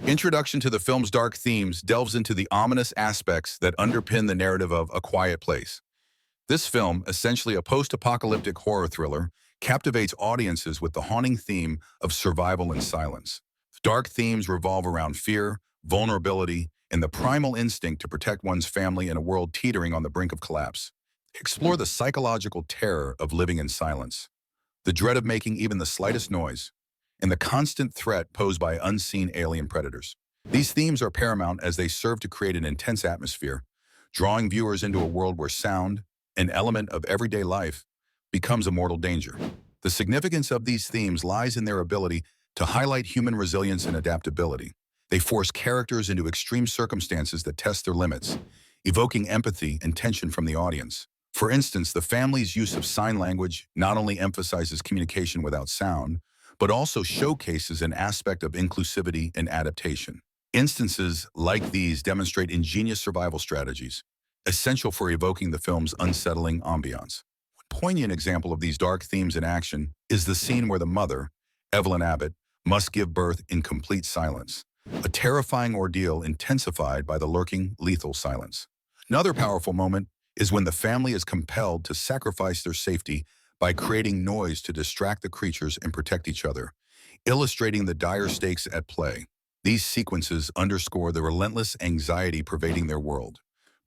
Introduction to the film's dark themes delves into the ominous aspects that underpin the narrative of A Quiet Place. This film, essentially a post-apocalyptic horror thriller, captivates audiences with the haunting theme of survival and silence. Dark themes revolve around fear, vulnerability, and the primal instinct to protect one's family in a world teetering on the brink of collapse. Explore the psychological terror of living in silence, the dread of making even the slightest noise, and the constant threat posed by unseen alien predators. These themes are paramount as they serve to create an intense atmosphere, drawing viewers into a world where sound, an element of everyday life, becomes a mortal danger. The significance of these themes lies in their ability to highlight human resilience and adaptability. They force characters into extreme circumstances that test their limits, evoking empathy and tension from the audience. For instance, the family's use of sign language not only emphasizes communication without sound, but also showcases an aspect of inclusivity and adaptation. Instances like these demonstrate ingenious survival strategies, essential for evoking the film's unsettling ambiance. One poignant example of these dark themes in action is the scene where the mother, Evelyn Abbott, must give birth in complete silence, a terrifying ordeal intensified by the lurking, lethal silence. Another powerful moment is when the family is compelled to sacrifice their safety by creating noise to distract the creatures and protect each other, illustrating the dire stakes at play. These sequences underscore the relentless anxiety pervading their world,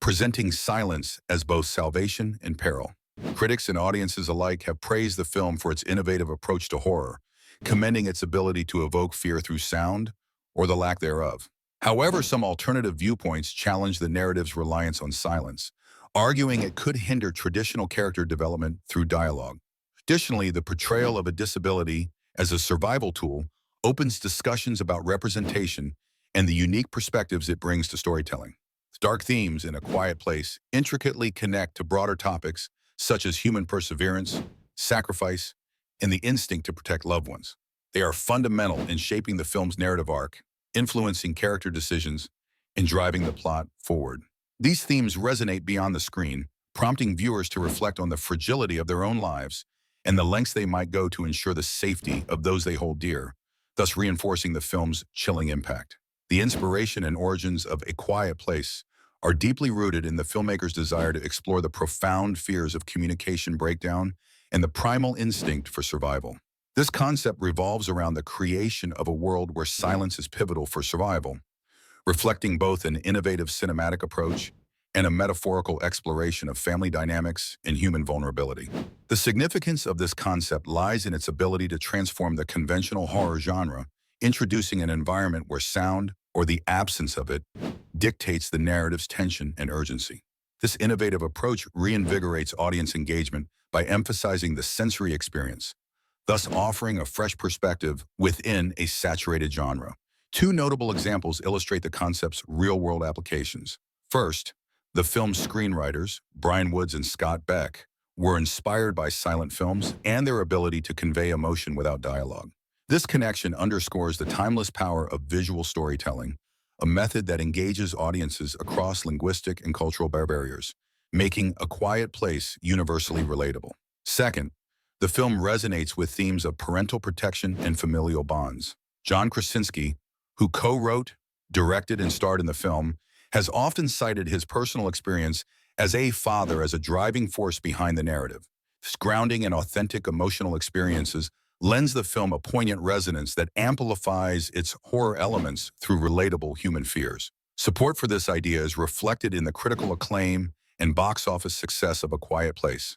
presenting silence as both salvation and peril. Critics and audiences alike have praised the film for its innovative approach to horror, commending its ability to evoke fear through sound or the lack thereof. However, some alternative viewpoints challenge the narrative's reliance on silence, arguing it could hinder traditional character development through dialogue. Additionally, the portrayal of a disability as a survival tool opens discussions about representation and the unique perspectives it brings to storytelling. Dark themes in A Quiet Place intricately connect to broader topics such as human perseverance, sacrifice, and the instinct to protect loved ones. They are fundamental in shaping the film's narrative arc, influencing character decisions, and driving the plot forward. These themes resonate beyond the screen, prompting viewers to reflect on the fragility of their own lives and the lengths they might go to ensure the safety of those they hold dear, thus reinforcing the film's chilling impact. The inspiration and origins of A Quiet Place are deeply rooted in the filmmaker's desire to explore the profound fears of communication breakdown and the primal instinct for survival. This concept revolves around the creation of a world where silence is pivotal for survival, reflecting both an innovative cinematic approach and a metaphorical exploration of family dynamics and human vulnerability. The significance of this concept lies in its ability to transform the conventional horror genre, introducing an environment where sound, or the absence of it, dictates the narrative's tension and urgency. This innovative approach reinvigorates audience engagement by emphasizing the sensory experience, thus offering a fresh perspective within a saturated genre. Two notable examples illustrate the concept's real-world applications. First, the film's screenwriters, Brian Woods and Scott Beck, were inspired by silent films and their ability to convey emotion without dialogue. This connection underscores the timeless power of visual storytelling, a method that engages audiences across linguistic and cultural barriers, making A Quiet Place universally relatable. Second, the film resonates with themes of parental protection and familial bonds. John Krasinski, who co-wrote, directed, and starred in the film, has often cited his personal experience as a father as a driving force behind the narrative. This grounding in authentic emotional experiences lends the film a poignant resonance that amplifies its horror elements through relatable human fears. Support for this idea is reflected in the critical acclaim and box office success of A Quiet Place,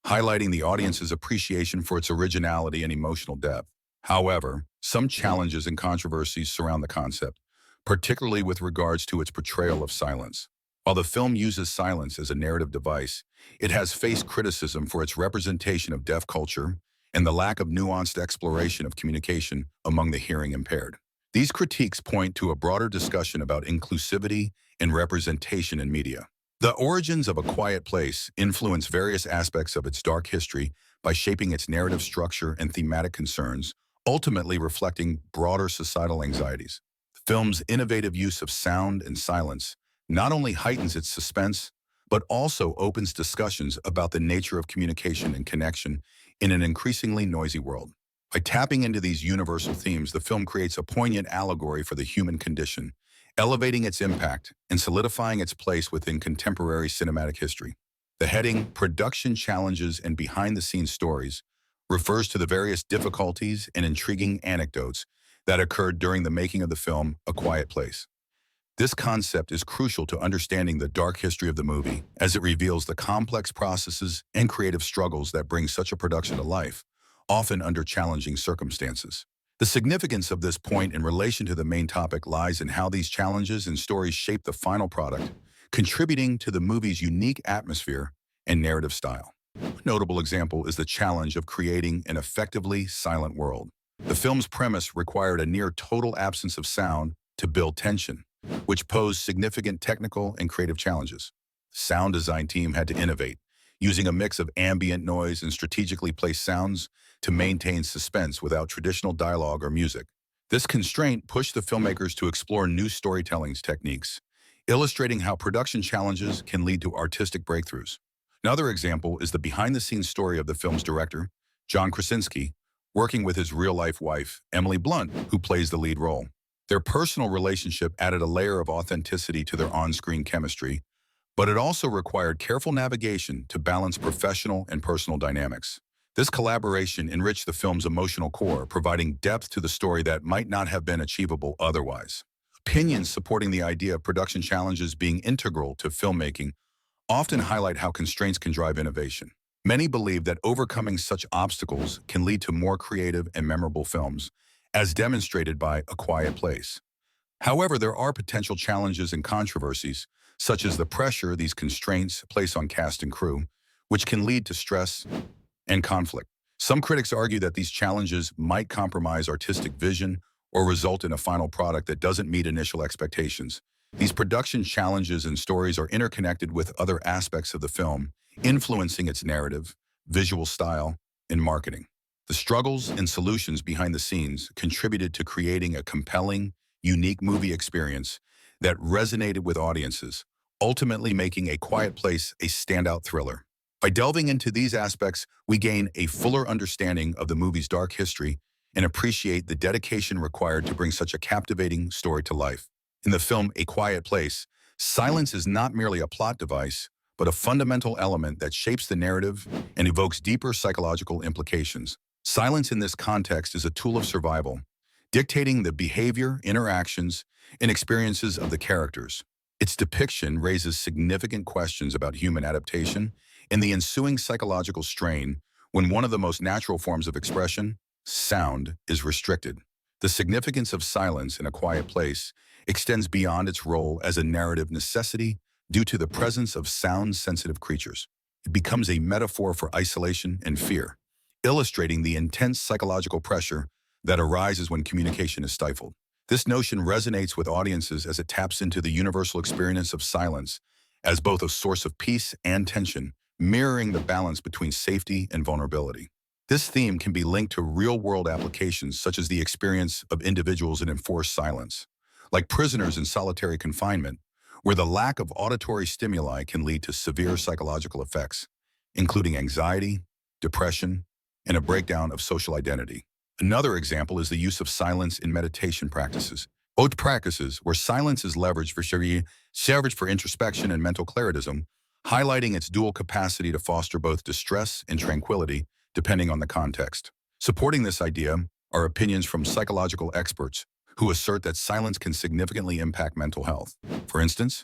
highlighting the audience's appreciation for its originality and emotional depth. However, some challenges and controversies surround the concept, particularly with regards to its portrayal of silence. While the film uses silence as a narrative device, it has faced criticism for its representation of deaf culture and the lack of nuanced exploration of communication among the hearing impaired. These critiques point to a broader discussion about inclusivity and representation in media. The origins of A Quiet Place influence various aspects of its dark history by shaping its narrative structure and thematic concerns, ultimately reflecting broader societal anxieties. The film's innovative use of sound and silence not only heightens its suspense, but also opens discussions about the nature of communication and connection in an increasingly noisy world. By tapping into these universal themes, the film creates a poignant allegory for the human condition, elevating its impact and solidifying its place within contemporary cinematic history. The heading, Production Challenges and Behind-the-Scenes Stories, refers to the various difficulties and intriguing anecdotes that occurred during the making of the film A Quiet Place. This concept is crucial to understanding the dark history of the movie, as it reveals the complex processes and creative struggles that bring such a production to life, often under challenging circumstances. The significance of this point in relation to the main topic lies in how these challenges and stories shape the final product, contributing to the movie's unique atmosphere and narrative style. A notable example is the challenge of creating an effectively silent world. The film's premise required a near total absence of sound to build tension, which posed significant technical and creative challenges. The sound design team had to innovate, using a mix of ambient noise and strategically placed sounds to maintain suspense without traditional dialogue or music. This constraint pushed the filmmakers to explore new storytelling techniques, illustrating how production challenges can lead to artistic breakthroughs. Another example is the behind-the-scenes story of the film's director, John Krasinski, working with his real-life wife, Emily Blunt, who plays the lead role. Their personal relationship added a layer of authenticity to their on-screen chemistry, but it also required careful navigation to balance professional and personal dynamics. This collaboration enriched the film's emotional core, providing depth to the story that might not have been achievable otherwise. Opinions supporting the idea of production challenges being integral to filmmaking often highlight how constraints can drive innovation. Many believe that overcoming such obstacles can lead to more creative and memorable films, as demonstrated by A Quiet Place. However, there are potential challenges and controversies, such as the pressure these constraints place on cast and crew, which can lead to stress and conflict. Some critics argue that these challenges might compromise artistic vision or result in a final product that doesn't meet initial expectations. These production challenges and stories are interconnected with other aspects of the film, influencing its narrative, visual style, and marketing. The struggles and solutions behind the scenes contributed to creating a compelling, unique movie experience that resonated with audiences, ultimately making A Quiet Place a standout thriller. By delving into these aspects, we gain a fuller understanding of the movie's dark history and appreciate the dedication required to bring such a captivating story to life. In the film A Quiet Place, silence is not merely a plot device, but a fundamental element that shapes the narrative and evokes deeper psychological implications. Silence in this context is a tool of survival, dictating the behavior, interactions, and experiences of the characters. Its depiction raises significant questions about human adaptation and the ensuing psychological strain when one of the most natural forms of expression, sound, is restricted. The significance of silence in A Quiet Place extends beyond its role as a narrative necessity due to the presence of sound-sensitive creatures. It becomes a metaphor for isolation and fear, illustrating the intense psychological pressure that arises when communication is stifled. This notion resonates with audiences as it taps into the universal experience of silence as both a source of peace and tension, mirroring the balance between safety and vulnerability. This theme can be linked to real-world applications such as the experience of individuals in enforced silence, like prisoners in solitary confinement, where the lack of auditory stimuli can lead to severe psychological effects, including anxiety, depression, and a breakdown of social identity. Another example is the use of silence in meditation practices. Both practices where silence is leveraged for introspection and mental claridism, highlighting its dual capacity to foster both distress and tranquility, depending on the context. Supporting this idea are opinions from psychological experts who assert that silence can significantly impact mental health. For instance,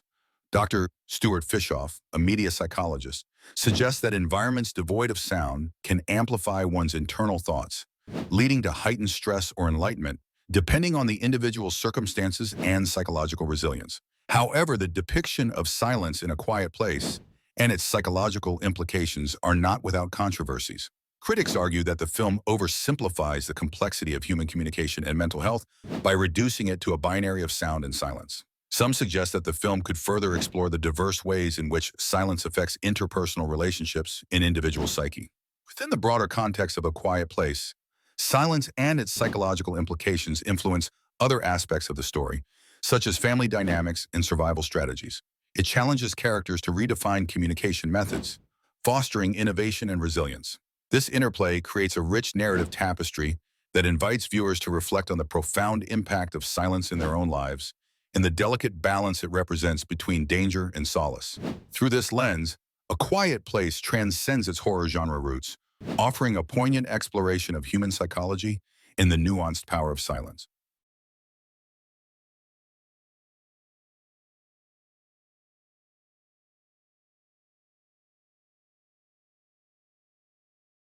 Dr. Stuart Fishoff, a media psychologist, suggests that environments devoid of sound can amplify one's internal thoughts, leading to heightened stress or enlightenment, depending on the individual's circumstances and psychological resilience. However, the depiction of silence in A Quiet Place and its psychological implications are not without controversies. Critics argue that the film oversimplifies the complexity of human communication and mental health by reducing it to a binary of sound and silence. Some suggest that the film could further explore the diverse ways in which silence affects interpersonal relationships in individual psyche. Within the broader context of A Quiet Place, silence and its psychological implications influence other aspects of the story, such as family dynamics and survival strategies. It challenges characters to redefine communication methods, fostering innovation and resilience. This interplay creates a rich narrative tapestry that invites viewers to reflect on the profound impact of silence in their own lives and the delicate balance it represents between danger and solace. Through this lens, A Quiet Place transcends its horror genre roots, offering a poignant exploration of human psychology and the nuanced power of silence.